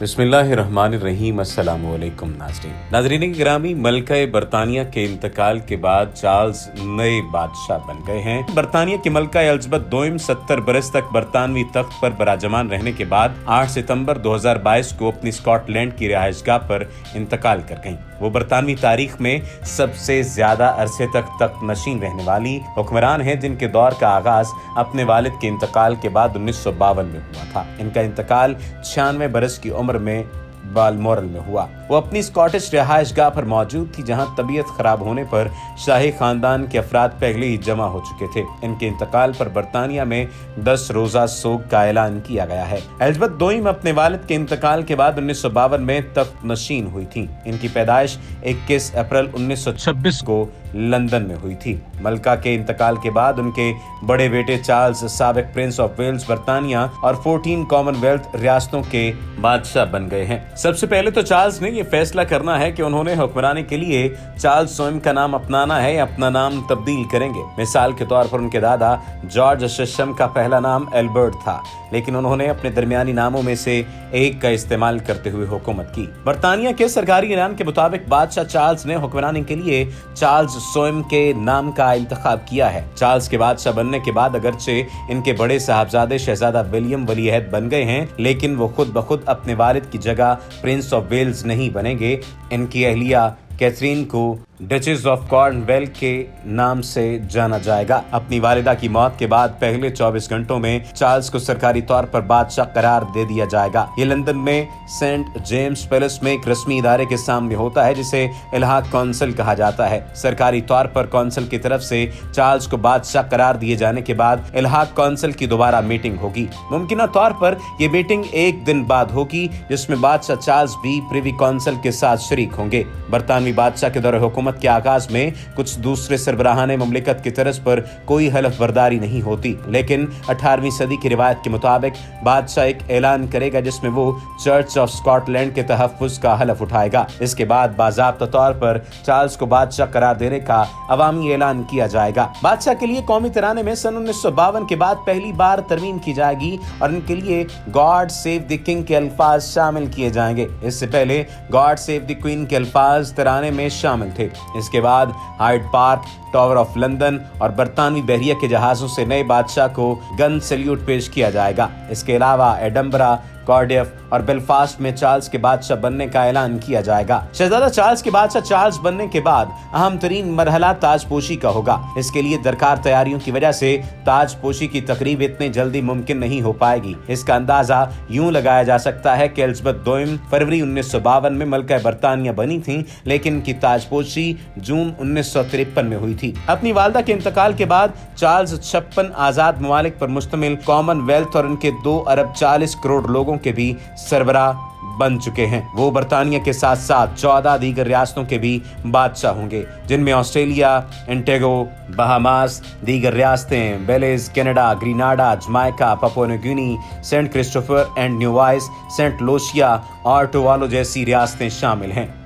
बिस्मिल्लाहिर्रहमानिर्रहीम। अस्सलाम वालेकुम नाज़रीन गिरामी, मलका बरतानिया के इंतकाल के बाद चार्ल्स नए बादशाह बन गए हैं। बरतानिया की मलका एलिज़ाबेथ दोम 70 बरस तक बरतानवी तख्त पर बराजमान रहने के बाद 8 सितंबर 2022 को अपनी स्कॉटलैंड की रिहाइशगाह पर इंतकाल कर गईं। वो बरतानवी तारीख में सबसे ज्यादा अरसे तक तख्त नशीन रहने वाली हुक्मरान हैं, जिनके दौर का आगाज अपने वालिद के इंतकाल के बाद 1952 में हुआ था। इनका इंतकाल 96 बरस की उम्र में बालमोरल में हुआ। वो अपनी स्कॉटिश रिहाइशगाह पर मौजूद थी, जहां तबीयत खराब होने पर शाही खानदान के अफराद पहले ही जमा हो चुके थे। इनके इंतकाल पर बरतानिया में 10 रोजा सोग का ऐलान किया गया है। एलिज़ाबेथ दोम अपने वालिद के इंतकाल के बाद 1952 में तख्त नशीन हुई थी। इनकी पैदाइश 21 अप्रैल 1926 को लंदन में हुई थी। मलका के इंतकाल के बाद उनके बड़े बेटे चार्ल्स साबिक प्रिंस ऑफ वेल्स बरतानिया और 14 कॉमनवेल्थ रियासतों के बादशाह बन गए हैं। सबसे पहले तो चार्ल्स ने ये फैसला करना है कि उन्होंने हुक्मरानी के लिए चार्ल्स दोम का नाम अपनाना है या अपना नाम तब्दील करेंगे। मिसाल के तौर पर उनके दादा जॉर्ज षष्म का पहला नाम एल्बर्ट था, लेकिन उन्होंने अपने दरमियानी नामों में से एक का इस्तेमाल करते हुए हुकूमत की। बरतानिया के सरकारी ऐलान के मुताबिक बादशाह चार्ल्स ने हुक्मरानी के लिए चार्ल्स सोम के नाम का इंतखाब किया है। चार्ल्स के बादशाह बनने के बाद अगरचे इनके बड़े साहबजादे शहजादा विलियम वलीअहद बन गए हैं, लेकिन वो खुद ब खुद अपने वालिद की जगह प्रिंस ऑफ वेल्स नहीं बनेंगे। इनकी अहलिया कैथरीन को डचेस ऑफ कॉर्नवेल के नाम से जाना जाएगा। अपनी वालिदा की मौत के बाद पहले 24 घंटों में चार्ल्स को सरकारी तौर पर बादशाह करार दे दिया जाएगा। ये लंदन में सेंट जेम्स पैलेस में एक रस्मी इदारे के सामने होता है, जिसे इल्हाक काउंसिल कहा जाता है। सरकारी तौर पर काउंसिल की तरफ से चार्ल्स को बादशाह करार दिए जाने के बाद इल्हाक काउंसिल की दोबारा मीटिंग होगी। मुमकिन तौर पर यह मीटिंग एक दिन बाद होगी, जिसमें बादशाह चार्ल्स भी प्रिवी काउंसिल के साथ शरीक होंगे। बरतानवी बादशाह के दौरे हुकूमत के आगाज में कुछ दूसरे सरबराहाने मुमलिकत की तर्ज पर कोई हलफ बर्दारी नहीं होती, लेकिन 18वीं सदी की रिवायत के मुताबिक बादशाह एक ऐलान करेगा जिसमें वो चर्च ऑफ स्कॉटलैंड के तहफ्फुज का हलफ उठाएगा। इसके बाद बाज़ाब्ता तौर पर चार्ल्स को बादशाह करार देने का अवामी ऐलान किया जाएगा। बादशाह के लिए कौमी तराने में सन 1952 के बाद पहली बार तरमीम की जाएगी और इनके लिए गॉड सेव द किंग के अल्फाज शामिल किए जाएंगे। इससे पहले गॉड सेव द क्वीन के अल्फाज तराने में शामिल थे। इसके बाद Hyde Park, tower of London और बरतानवी बहरिया के जहाजों से नए बादशाह को गन सैल्यूट पेश किया जाएगा। इसके अलावा एडम्बरा, कार्डिफ और बेलफास्ट में चार्ल्स के बादशाह बनने का ऐलान किया जाएगा। शहजादा चार्ल्स के बादशाह चार्ल्स बनने के बाद अहम तरीन मरहला ताजपोशी का होगा। इसके लिए दरकार तैयारियों की वजह से ताजपोशी की तकरीब इतनी जल्दी मुमकिन नहीं हो पाएगी। इसका अंदाजा यूं लगाया जा सकता है कि एलिज़ाबेथ दोम फरवरी 1952 में मलका बरतानिया बनी थी, लेकिन इनकी ताजपोशी जून 1953 में हुई थी। अपनी वालदा के इंतकाल के बाद चार्ल्स 56 आजाद ममालिक पर मुश्तमिल कॉमनवेल्थ और इनके 2 अरब 40 करोड़ लोगों के भी सरबरा बन चुके हैं। वो बरतानिया के साथ साथ 14 दीगर रियासतों के भी बादशाह होंगे, जिनमें ऑस्ट्रेलिया, एंटेगो, बहामास, दीगर रियासतें, Belize, Canada, Grenada, Jamaica, Papua New Guinea, Saint Christopher and Nevis, Saint Lucia और टुवालू जैसी रियासतें शामिल हैं।